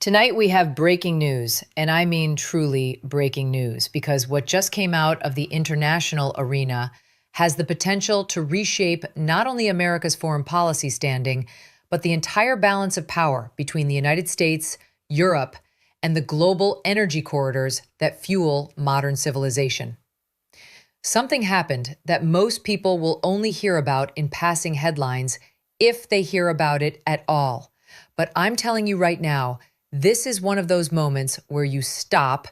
Tonight we have breaking news, and I mean truly breaking news, because what just came out of the international arena has the potential to reshape not only America's foreign policy standing, but the entire balance of power between the United States, Europe, and the global energy corridors that fuel modern civilization. Something happened that most people will only hear about in passing headlines, if they hear about it at all. But I'm telling you right now, this is one of those moments where you stop,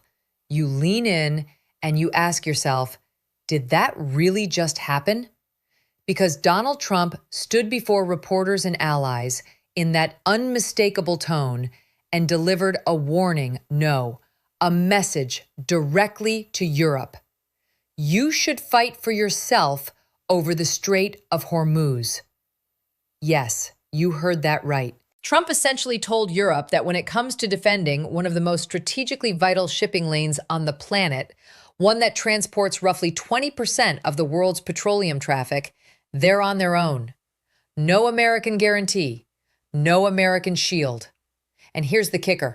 you lean in, and you ask yourself, did that really just happen? Because Donald Trump stood before reporters and allies in that unmistakable tone and delivered a warning, no, a message directly to Europe. You should fight for yourself over the Strait of Hormuz. Yes, you heard that right. Trump essentially told Europe that when it comes to defending one of the most strategically vital shipping lanes on the planet, one that transports roughly 20% of the world's petroleum traffic, they're on their own. No American guarantee, no American shield. And here's the kicker.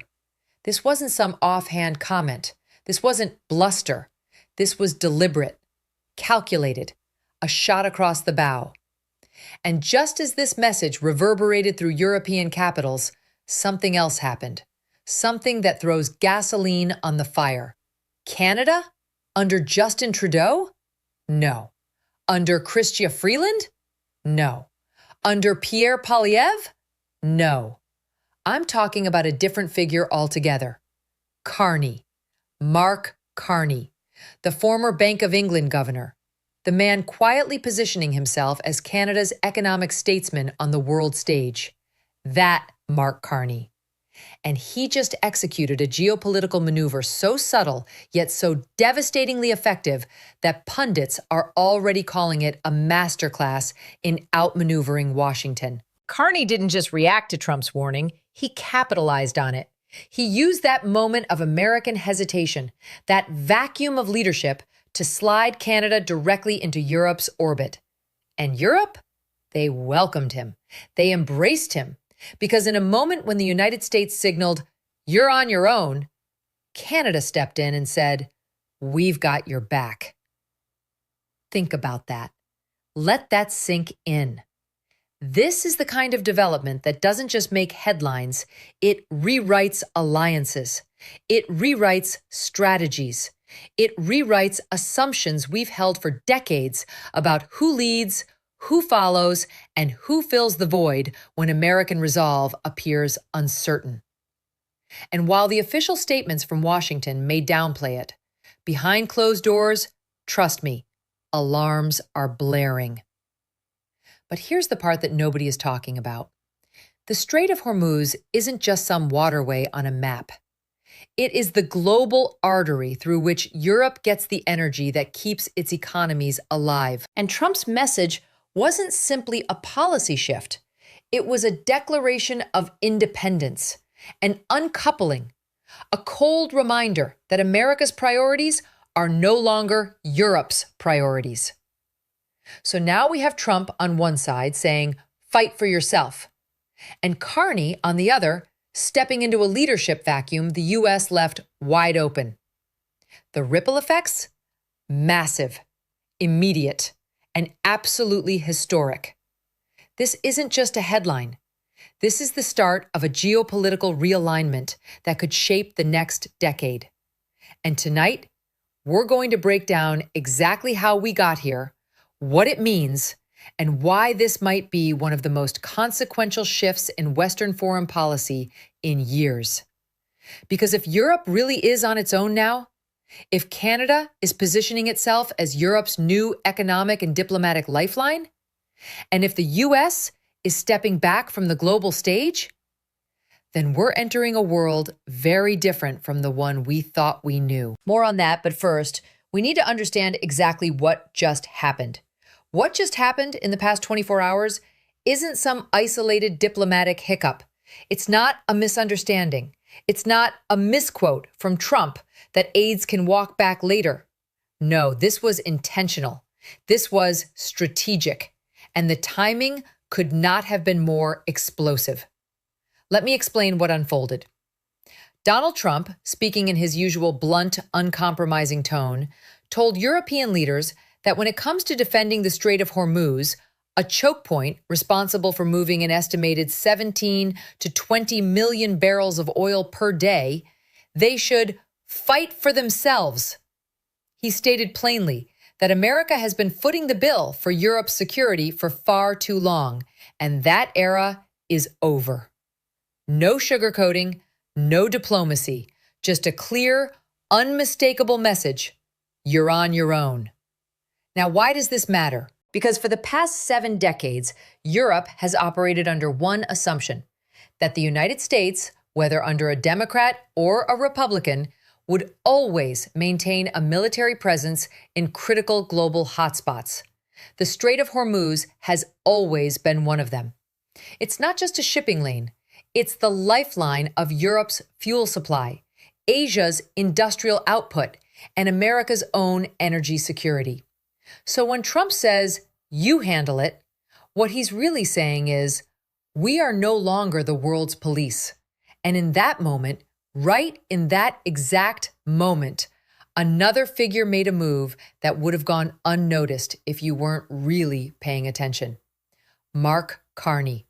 This wasn't some offhand comment. This wasn't bluster. This was deliberate, calculated, a shot across the bow. And just as this message reverberated through European capitals, something else happened. Something that throws gasoline on the fire. Canada? Under Justin Trudeau? No. Under Chrystia Freeland? No. Under Pierre Poilievre? No. I'm talking about a different figure altogether. Carney. Mark Carney, the former Bank of England governor. The man quietly positioning himself as Canada's economic statesman on the world stage. That Mark Carney. And he just executed a geopolitical maneuver so subtle, yet so devastatingly effective, that pundits are already calling it a masterclass in outmaneuvering Washington. Carney didn't just react to Trump's warning, he capitalized on it. He used that moment of American hesitation, that vacuum of leadership, to slide Canada directly into Europe's orbit. And Europe? They welcomed him. They embraced him. Because in a moment when the United States signaled, "You're on your own," Canada stepped in and said, "We've got your back." Think about that. Let that sink in. This is the kind of development that doesn't just make headlines, it rewrites alliances. It rewrites strategies. It rewrites assumptions we've held for decades about who leads, who follows, and who fills the void when American resolve appears uncertain. And while the official statements from Washington may downplay it, behind closed doors, trust me, alarms are blaring. But here's the part that nobody is talking about. The Strait of Hormuz isn't just some waterway on a map. It is the global artery through which Europe gets the energy that keeps its economies alive. And Trump's message wasn't simply a policy shift. It was a declaration of independence, an uncoupling, a cold reminder that America's priorities are no longer Europe's priorities. So now we have Trump on one side saying, "Fight for yourself," and Carney on the other, stepping into a leadership vacuum the U.S. left wide open. The ripple effects? Massive, immediate, and absolutely historic. This isn't just a headline. This is the start of a geopolitical realignment that could shape the next decade. And tonight, we're going to break down exactly how we got here, what it means, and why this might be one of the most consequential shifts in Western foreign policy in years. Because if Europe really is on its own now, if Canada is positioning itself as Europe's new economic and diplomatic lifeline, and if the U.S. is stepping back from the global stage, then we're entering a world very different from the one we thought we knew. More on that, but first, we need to understand exactly what just happened. What just happened in the past 24 hours isn't some isolated diplomatic hiccup. It's not a misunderstanding. It's not a misquote from Trump that aides can walk back later. No, this was intentional. This was strategic. And the timing could not have been more explosive. Let me explain what unfolded. Donald Trump, speaking in his usual blunt, uncompromising tone, told European leaders that when it comes to defending the Strait of Hormuz, a choke point responsible for moving an estimated 17 to 20 million barrels of oil per day, they should fight for themselves. He stated plainly that America has been footing the bill for Europe's security for far too long, and that era is over. No sugarcoating, no diplomacy, just a clear, unmistakable message: you're on your own. Now, why does this matter? Because for the past 7 decades, Europe has operated under one assumption: that the United States, whether under a Democrat or a Republican, would always maintain a military presence in critical global hotspots. The Strait of Hormuz has always been one of them. It's not just a shipping lane. It's the lifeline of Europe's fuel supply, Asia's industrial output, and America's own energy security. So when Trump says, "You handle it," what he's really saying is, we are no longer the world's police. And in that moment, right in that exact moment, another figure made a move that would have gone unnoticed if you weren't really paying attention. Mark Carney.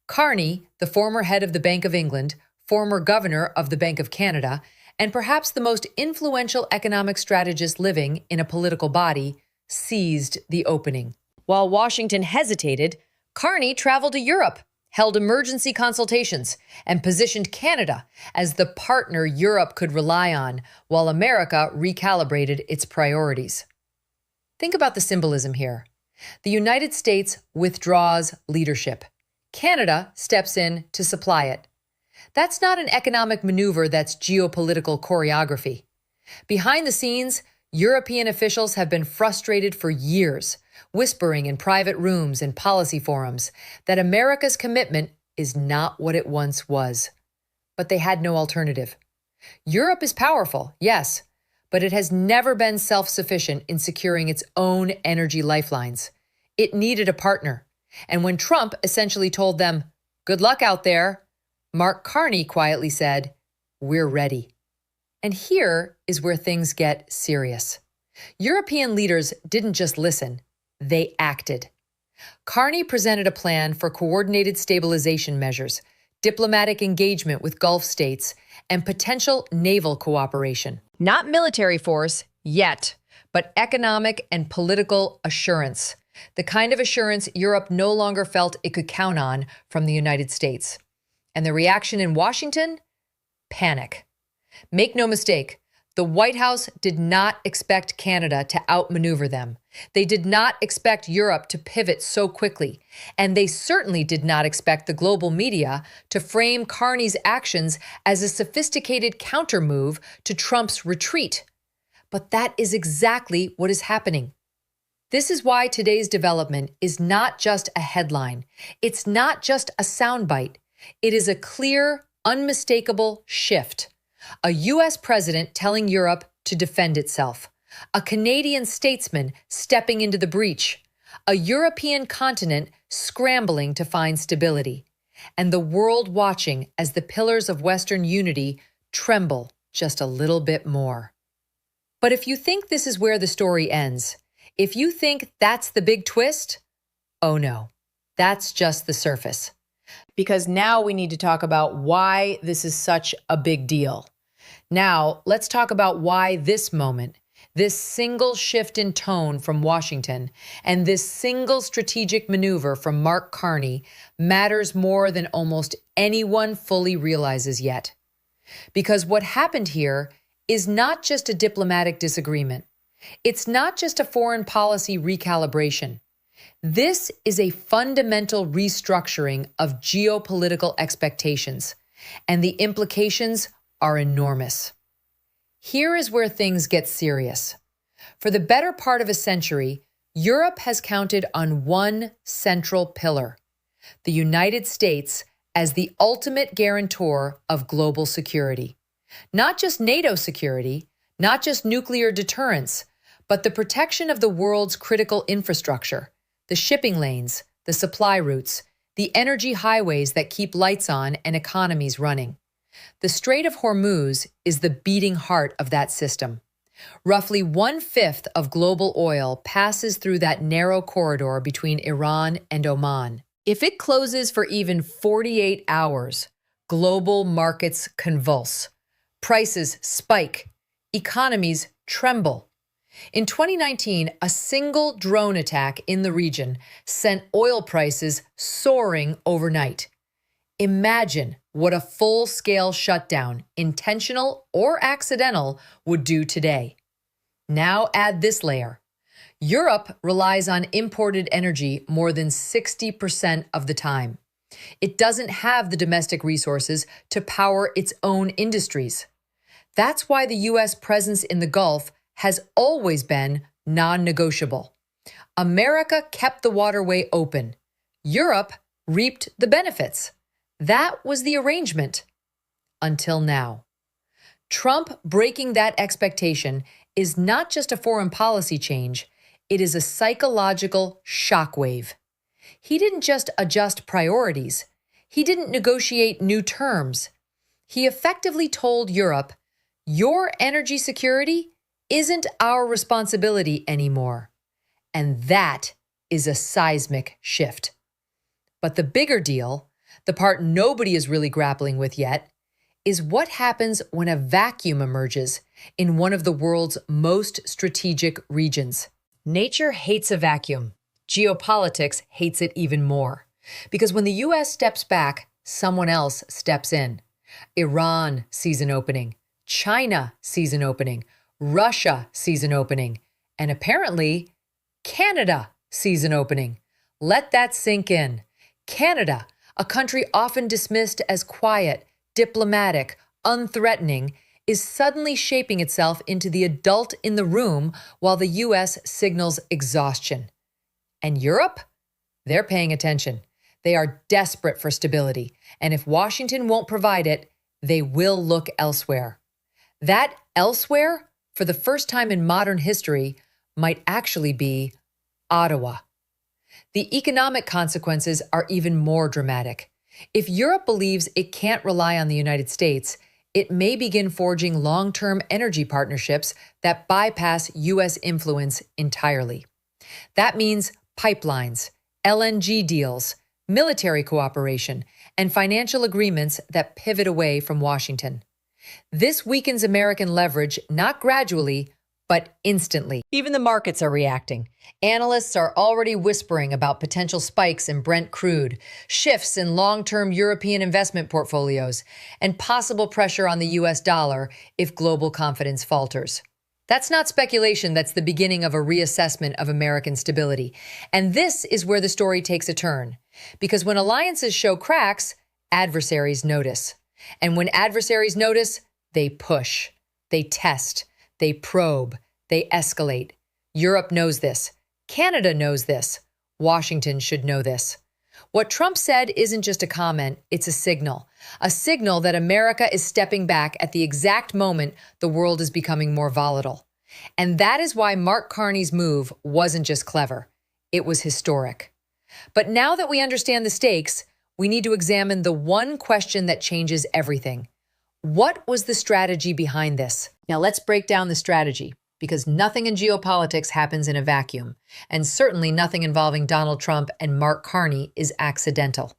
Carney, the former head of the Bank of England, former governor of the Bank of Canada, and perhaps the most influential economic strategist living in a political body, seized the opening. While Washington hesitated, Carney traveled to Europe, held emergency consultations, and positioned Canada as the partner Europe could rely on while America recalibrated its priorities. Think about the symbolism here. The United States withdraws leadership. Canada steps in to supply it. That's not an economic maneuver, that's geopolitical choreography. Behind the scenes, European officials have been frustrated for years, whispering in private rooms and policy forums that America's commitment is not what it once was. But they had no alternative. Europe is powerful, yes, but it has never been self-sufficient in securing its own energy lifelines. It needed a partner. And when Trump essentially told them, "Good luck out there," Mark Carney quietly said, "We're ready." And here is where things get serious. European leaders didn't just listen, they acted. Carney presented a plan for coordinated stabilization measures, diplomatic engagement with Gulf states, and potential naval cooperation. Not military force yet, but economic and political assurance. The kind of assurance Europe no longer felt it could count on from the United States. And the reaction in Washington? Panic. Make no mistake, the White House did not expect Canada to outmaneuver them. They did not expect Europe to pivot so quickly. And they certainly did not expect the global media to frame Carney's actions as a sophisticated countermove to Trump's retreat. But that is exactly what is happening. This is why today's development is not just a headline. It's not just a soundbite. It is a clear, unmistakable shift. A U.S. president telling Europe to defend itself. A Canadian statesman stepping into the breach. A European continent scrambling to find stability. And the world watching as the pillars of Western unity tremble just a little bit more. But if you think this is where the story ends, if you think that's the big twist, oh no, that's just the surface. Because now we need to talk about why this is such a big deal. Now, let's talk about why this moment, this single shift in tone from Washington, and this single strategic maneuver from Mark Carney matters more than almost anyone fully realizes yet. Because what happened here is not just a diplomatic disagreement. It's not just a foreign policy recalibration. This is a fundamental restructuring of geopolitical expectations, and the implications are enormous. Here is where things get serious. For the better part of a century, Europe has counted on one central pillar: the United States as the ultimate guarantor of global security. Not just NATO security, not just nuclear deterrence, but the protection of the world's critical infrastructure, the shipping lanes, the supply routes, the energy highways that keep lights on and economies running. The Strait of Hormuz is the beating heart of that system. Roughly 1/5 of global oil passes through that narrow corridor between Iran and Oman. If it closes for even 48 hours, global markets convulse. Prices spike. Economies tremble. In 2019, a single drone attack in the region sent oil prices soaring overnight. Imagine what a full-scale shutdown, intentional or accidental, would do today. Now add this layer. Europe relies on imported energy more than 60% of the time. It doesn't have the domestic resources to power its own industries. That's why the U.S. presence in the Gulf has always been non-negotiable. America kept the waterway open. Europe reaped the benefits. That was the arrangement. Until now. Trump breaking that expectation is not just a foreign policy change, it is a psychological shockwave. He didn't just adjust priorities. He didn't negotiate new terms. He effectively told Europe, your energy security isn't our responsibility anymore. And that is a seismic shift. But the bigger deal, the part nobody is really grappling with yet, is what happens when a vacuum emerges in one of the world's most strategic regions. Nature hates a vacuum. Geopolitics hates it even more. Because when the U.S. steps back, someone else steps in. Iran sees an opening. China sees an opening. Russia sees an opening. And apparently, Canada sees an opening. Let that sink in. Canada, a country often dismissed as quiet, diplomatic, unthreatening, is suddenly shaping itself into the adult in the room while the U.S. signals exhaustion. And Europe? They're paying attention. They are desperate for stability. And if Washington won't provide it, they will look elsewhere. That elsewhere, for the first time in modern history, might actually be Ottawa. The economic consequences are even more dramatic. If Europe believes it can't rely on the United States, it may begin forging long-term energy partnerships that bypass U.S. influence entirely. That means pipelines, LNG deals, military cooperation, and financial agreements that pivot away from Washington. This weakens American leverage not gradually, but instantly. Even the markets are reacting. Analysts are already whispering about potential spikes in Brent crude, shifts in long-term European investment portfolios, and possible pressure on the U.S. dollar if global confidence falters. That's not speculation, that's the beginning of a reassessment of American stability. And this is where the story takes a turn. Because when alliances show cracks, adversaries notice. And when adversaries notice, they push, they test, they probe, they escalate. Europe knows this. Canada knows this. Washington should know this. What Trump said isn't just a comment, it's a signal that America is stepping back at the exact moment the world is becoming more volatile. And that is why Mark Carney's move wasn't just clever, it was historic. But now that we understand the stakes, we need to examine the one question that changes everything. What was the strategy behind this? Now let's break down the strategy, because nothing in geopolitics happens in a vacuum, and certainly nothing involving Donald Trump and Mark Carney is accidental.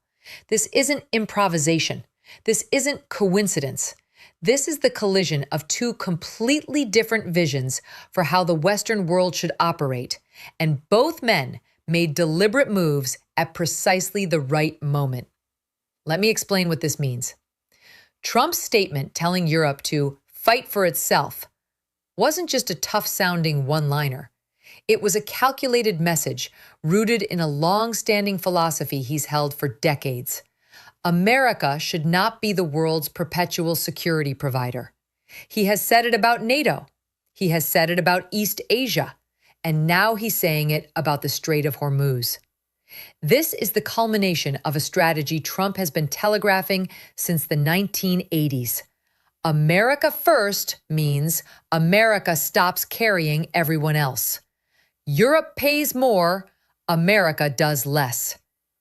This isn't improvisation. This isn't coincidence. This is the collision of two completely different visions for how the Western world should operate, and both men made deliberate moves at precisely the right moment. Let me explain what this means. Trump's statement telling Europe to fight for itself wasn't just a tough-sounding one-liner. It was a calculated message rooted in a long-standing philosophy he's held for decades. America should not be the world's perpetual security provider. He has said it about NATO. He has said it about East Asia. And now he's saying it about the Strait of Hormuz. This is the culmination of a strategy Trump has been telegraphing since the 1980s. America first means America stops carrying everyone else. Europe pays more, America does less.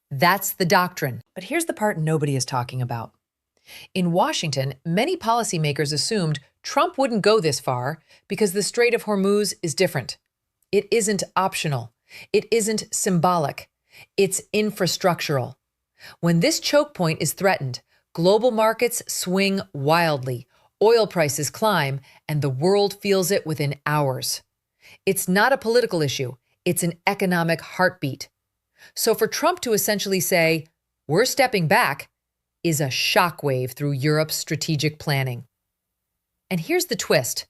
That's the doctrine. But here's the part nobody is talking about. In Washington, many policymakers assumed Trump wouldn't go this far because the Strait of Hormuz is different. It isn't optional. It isn't symbolic. It's infrastructural. When this choke point is threatened, global markets swing wildly, oil prices climb, and the world feels it within hours. It's not a political issue. It's an economic heartbeat. So for Trump to essentially say, "We're stepping back," is a shockwave through Europe's strategic planning. And here's the twist.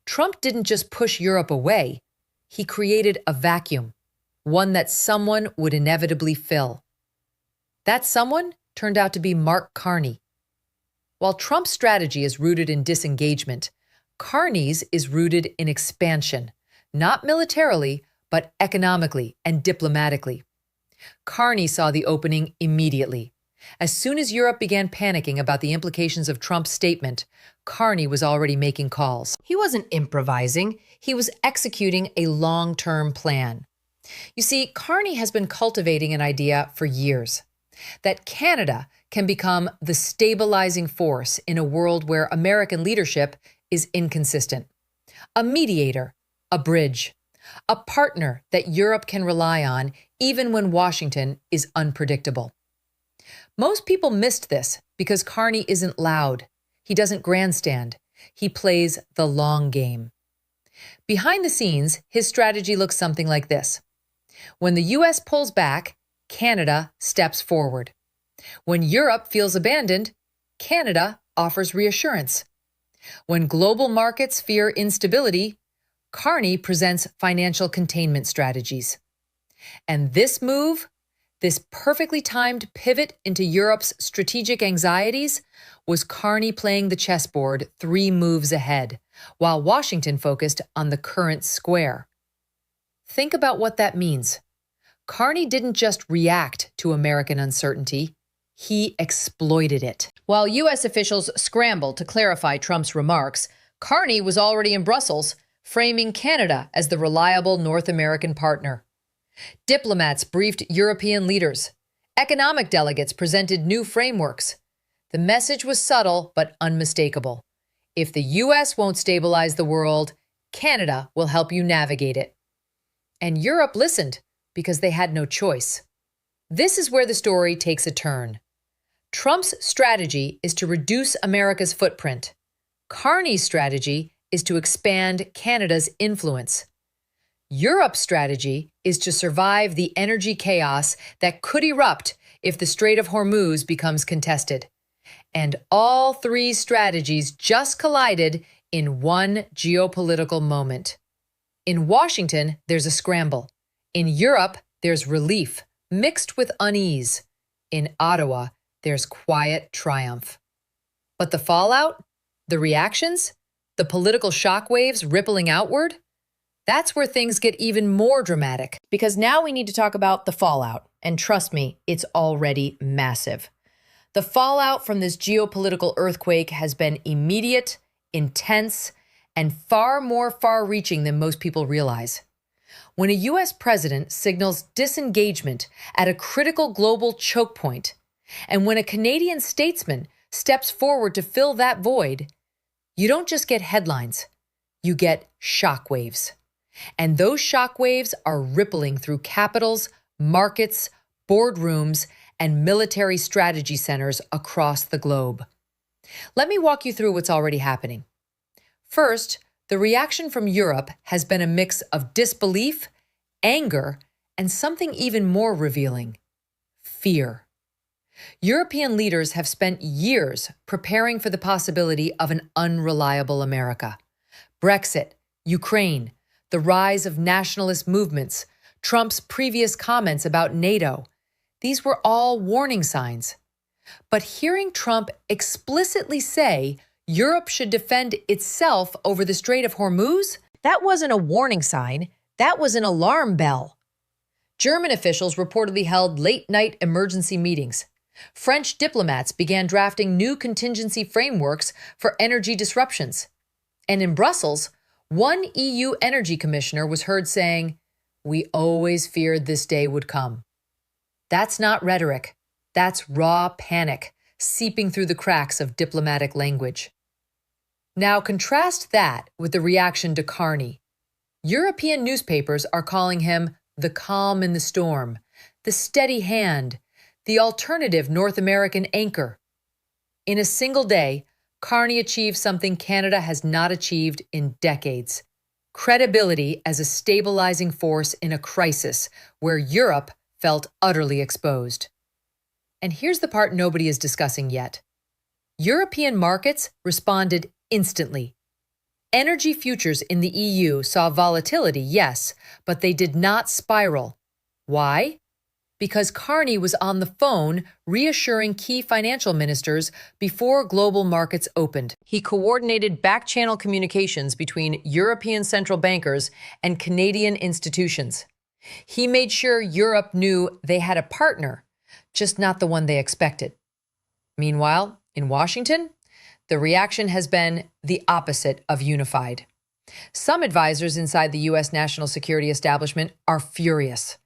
Trump didn't just push Europe away. He created a vacuum, one that someone would inevitably fill. That someone turned out to be Mark Carney. While Trump's strategy is rooted in disengagement, Carney's is rooted in expansion, not militarily, but economically and diplomatically. Carney saw the opening immediately. As soon as Europe began panicking about the implications of Trump's statement, Carney was already making calls. He wasn't improvising, he was executing a long-term plan. You see, Carney has been cultivating an idea for years, that Canada can become the stabilizing force in a world where American leadership is inconsistent. A mediator, a bridge, a partner that Europe can rely on even when Washington is unpredictable. Most people missed this because Carney isn't loud. He doesn't grandstand. He plays the long game. Behind the scenes, his strategy looks something like this. When the U.S. pulls back, Canada steps forward. When Europe feels abandoned, Canada offers reassurance. When global markets fear instability, Carney presents financial containment strategies. And this move, this perfectly timed pivot into Europe's strategic anxieties, was Carney playing the chessboard 3 moves ahead, while Washington focused on the current square. Think about what that means. Carney didn't just react to American uncertainty, he exploited it. While U.S. officials scrambled to clarify Trump's remarks, Carney was already in Brussels, framing Canada as the reliable North American partner. Diplomats briefed European leaders. Economic delegates presented new frameworks. The message was subtle but unmistakable. If the U.S. won't stabilize the world, Canada will help you navigate it. And Europe listened because they had no choice. This is where the story takes a turn. Trump's strategy is to reduce America's footprint. Carney's strategy is to expand Canada's influence. Europe's strategy is to survive the energy chaos that could erupt if the Strait of Hormuz becomes contested. And all 3 strategies just collided in one geopolitical moment. In Washington, there's a scramble. In Europe, there's relief, mixed with unease. In Ottawa, there's quiet triumph. But the fallout, the reactions, the political shockwaves rippling outward, that's where things get even more dramatic. Because now we need to talk about the fallout. And trust me, it's already massive. The fallout from this geopolitical earthquake has been immediate, intense, and far more far-reaching than most people realize. When a U.S. president signals disengagement at a critical global choke point, and when a Canadian statesman steps forward to fill that void, you don't just get headlines, you get shockwaves. And those shockwaves are rippling through capitals, markets, boardrooms, and military strategy centers across the globe. Let me walk you through what's already happening. First, the reaction from Europe has been a mix of disbelief, anger, and something even more revealing: fear. European leaders have spent years preparing for the possibility of an unreliable America. Brexit, Ukraine, the rise of nationalist movements, Trump's previous comments about NATO, these were all warning signs. But hearing Trump explicitly say Europe should defend itself over the Strait of Hormuz, that wasn't a warning sign, that was an alarm bell. German officials reportedly held late-night emergency meetings. French diplomats began drafting new contingency frameworks for energy disruptions. And in Brussels, one EU energy commissioner was heard saying, "We always feared this day would come." That's not rhetoric. That's raw panic, seeping through the cracks of diplomatic language. Now contrast that with the reaction to Carney. European newspapers are calling him the calm in the storm, the steady hand, the alternative North American anchor. In a single day, Carney achieved something Canada has not achieved in decades: credibility as a stabilizing force in a crisis where Europe felt utterly exposed. And here's the part nobody is discussing yet. European markets responded instantly. Energy futures in the EU saw volatility, yes, but they did not spiral. Why? Because Carney was on the phone reassuring key financial ministers before global markets opened. He coordinated back-channel communications between European central bankers and Canadian institutions. He made sure Europe knew they had a partner, just not the one they expected. Meanwhile, in Washington, the reaction has been the opposite of unified. Some advisors inside the U.S. national security establishment are furious.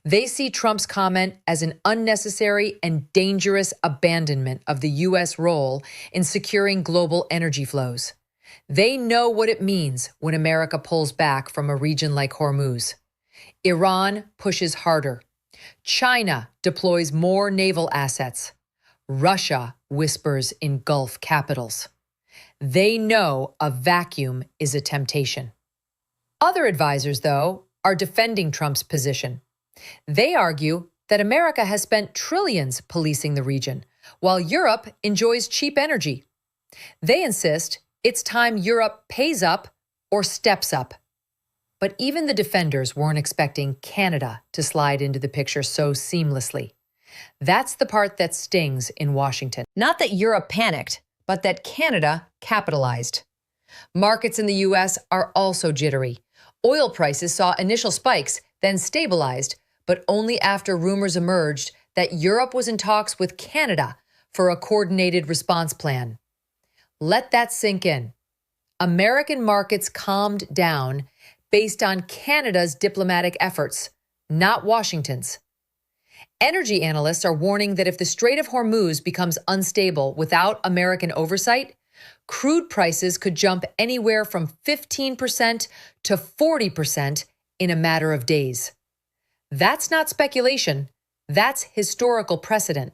They see Trump's comment as an unnecessary and dangerous abandonment of the U.S. role in securing global energy flows. They know what it means when America pulls back from a region like Hormuz. Iran pushes harder. China deploys more naval assets. Russia whispers in Gulf capitals. They know a vacuum is a temptation. Other advisors, though, are defending Trump's position. They argue that America has spent trillions policing the region, while Europe enjoys cheap energy. They insist it's time Europe pays up or steps up. But even the defenders weren't expecting Canada to slide into the picture so seamlessly. That's the part that stings in Washington. Not that Europe panicked, but that Canada capitalized. Markets in the U.S. are also jittery. Oil prices saw initial spikes, then stabilized, but only after rumors emerged that Europe was in talks with Canada for a coordinated response plan. Let that sink in. American markets calmed down based on Canada's diplomatic efforts, not Washington's. Energy analysts are warning that if the Strait of Hormuz becomes unstable without American oversight, crude prices could jump anywhere from 15% to 40% in a matter of days. That's not speculation, that's historical precedent.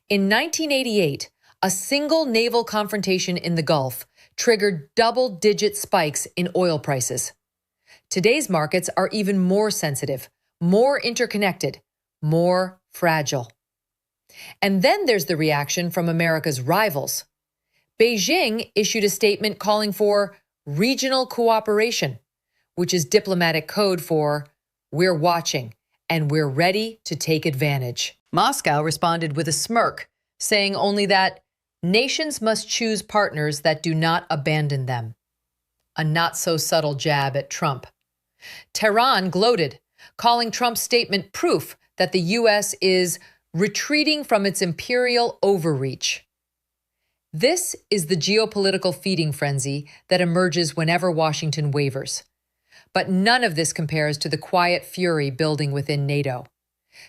In 1988, a single naval confrontation in the Gulf triggered double-digit spikes in oil prices. Today's markets are even more sensitive, more interconnected, more fragile. And then there's the reaction from America's rivals. Beijing issued a statement calling for regional cooperation, which is diplomatic code for "we're watching and we're ready to take advantage." Moscow responded with a smirk, saying only that nations must choose partners that do not abandon them. A not-so-subtle jab at Trump. Tehran gloated, calling Trump's statement proof that the U.S. is retreating from its imperial overreach. This is the geopolitical feeding frenzy that emerges whenever Washington wavers. But none of this compares to the quiet fury building within NATO.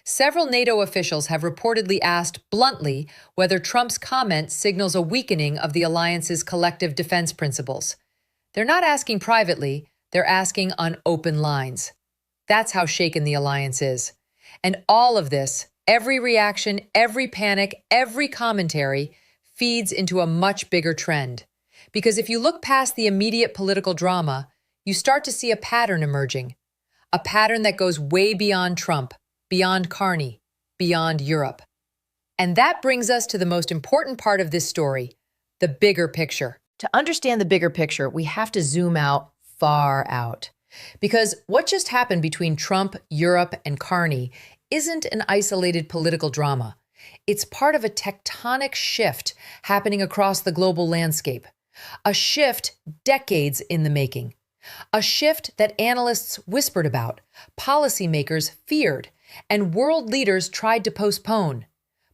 Several NATO officials have reportedly asked bluntly whether Trump's comment signals a weakening of the alliance's collective defense principles. They're not asking privately, they're asking on open lines. That's how shaken the alliance is. And all of this, every reaction, every panic, every commentary, feeds into a much bigger trend. Because if you look past the immediate political drama, you start to see a pattern emerging. A pattern that goes way beyond Trump, beyond Carney, beyond Europe. And that brings us to the most important part of this story, the bigger picture. To understand the bigger picture, we have to zoom out, far out. Because what just happened between Trump, Europe, and Carney isn't an isolated political drama. It's part of a tectonic shift happening across the global landscape. A shift decades in the making. A shift that analysts whispered about, policymakers feared, and world leaders tried to postpone.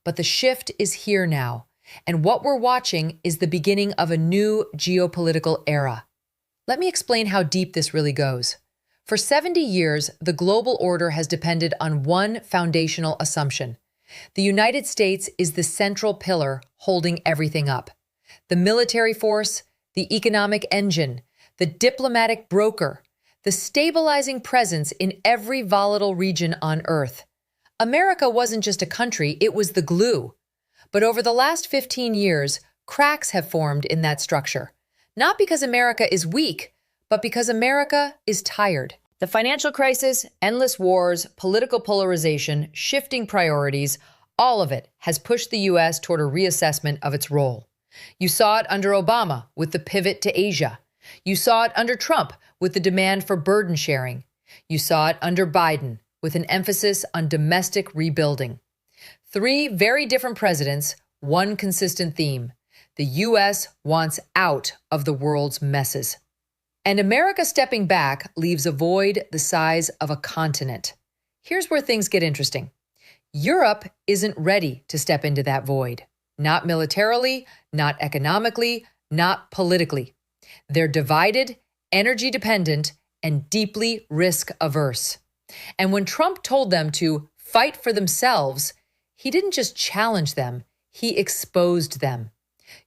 But the shift is here now, and what we're watching is the beginning of a new geopolitical era. Let me explain how deep this really goes. For 70 years, the global order has depended on one foundational assumption. The United States is the central pillar holding everything up. The military force, the economic engine, the diplomatic broker, the stabilizing presence in every volatile region on Earth. America wasn't just a country, it was the glue. But over the last 15 years, cracks have formed in that structure. Not because America is weak, but because America is tired. The financial crisis, endless wars, political polarization, shifting priorities, all of it has pushed the U.S. toward a reassessment of its role. You saw it under Obama with the pivot to Asia. You saw it under Trump with the demand for burden sharing. You saw it under Biden with an emphasis on domestic rebuilding. 3 very different presidents, one consistent theme. The U.S. wants out of the world's messes. And America stepping back leaves a void the size of a continent. Here's where things get interesting. Europe isn't ready to step into that void. Not militarily, not economically, not politically. They're divided, energy dependent, and deeply risk averse. And when Trump told them to fight for themselves, he didn't just challenge them, he exposed them.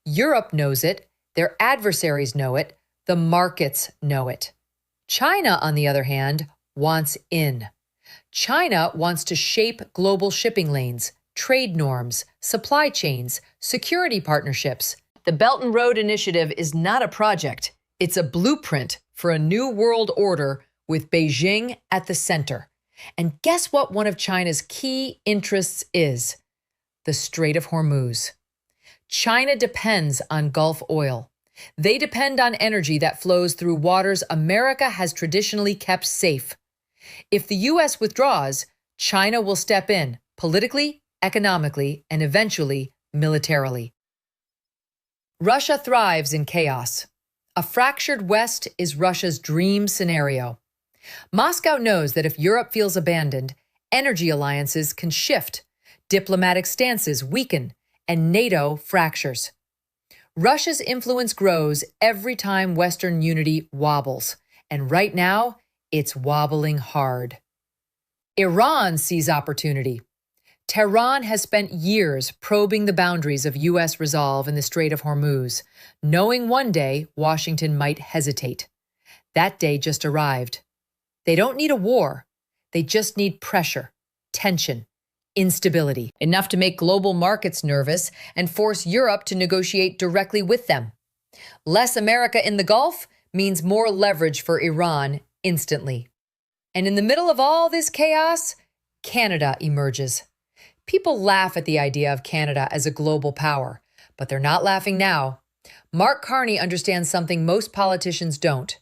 Europe knows it, their adversaries know it, the markets know it. China, on the other hand, wants in. China wants to shape global shipping lanes, trade norms, supply chains, security partnerships. The Belt and Road Initiative is not a project. It's a blueprint for a new world order with Beijing at the center. And guess what one of China's key interests is? The Strait of Hormuz. China depends on Gulf oil. They depend on energy that flows through waters America has traditionally kept safe. If the U.S. withdraws, China will step in politically, economically, and eventually militarily. Russia thrives in chaos. A fractured West is Russia's dream scenario. Moscow knows that if Europe feels abandoned, energy alliances can shift, diplomatic stances weaken, and NATO fractures. Russia's influence grows every time Western unity wobbles, and right now, it's wobbling hard. Iran sees opportunity. Tehran has spent years probing the boundaries of U.S. resolve in the Strait of Hormuz, knowing one day Washington might hesitate. That day just arrived. They don't need a war. They just need pressure, tension, instability, enough to make global markets nervous and force Europe to negotiate directly with them. Less America in the Gulf means more leverage for Iran instantly. And in the middle of all this chaos, Canada emerges. People laugh at the idea of Canada as a global power, but they're not laughing now. Mark Carney understands something most politicians don't.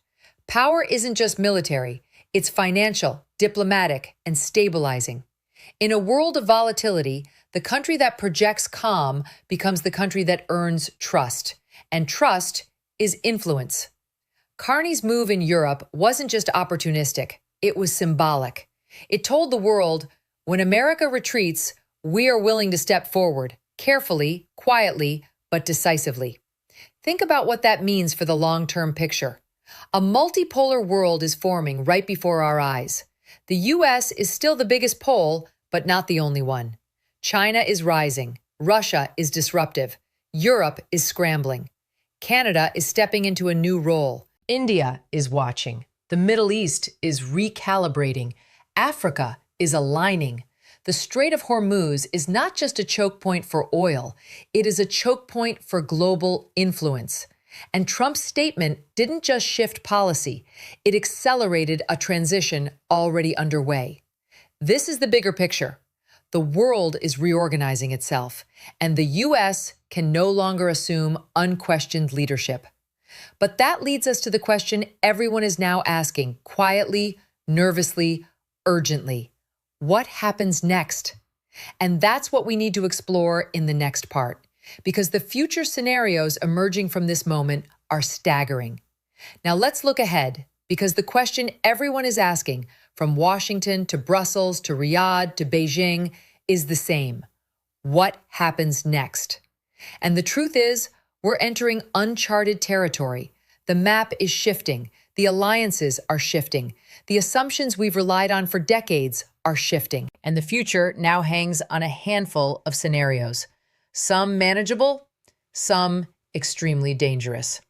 Power isn't just military, it's financial, diplomatic, and stabilizing. In a world of volatility, the country that projects calm becomes the country that earns trust, and trust is influence. Carney's move in Europe wasn't just opportunistic, it was symbolic. It told the world, when America retreats, we are willing to step forward, carefully, quietly, but decisively. Think about what that means for the long-term picture. A multipolar world is forming right before our eyes. The U.S. is still the biggest pole, but not the only one. China is rising. Russia is disruptive. Europe is scrambling. Canada is stepping into a new role. India is watching. The Middle East is recalibrating. Africa is aligning. The Strait of Hormuz is not just a choke point for oil, it is a choke point for global influence. And Trump's statement didn't just shift policy, it accelerated a transition already underway. This is the bigger picture. The world is reorganizing itself, and the U.S. can no longer assume unquestioned leadership. But that leads us to the question everyone is now asking, quietly, nervously, urgently. What happens next? And that's what we need to explore in the next part, because the future scenarios emerging from this moment are staggering. Now let's look ahead, because the question everyone is asking, from Washington to Brussels to Riyadh to Beijing, is the same. What happens next? And the truth is, we're entering uncharted territory. The map is shifting. The alliances are shifting. The assumptions we've relied on for decades are shifting. And the future now hangs on a handful of scenarios. Some manageable, some extremely dangerous.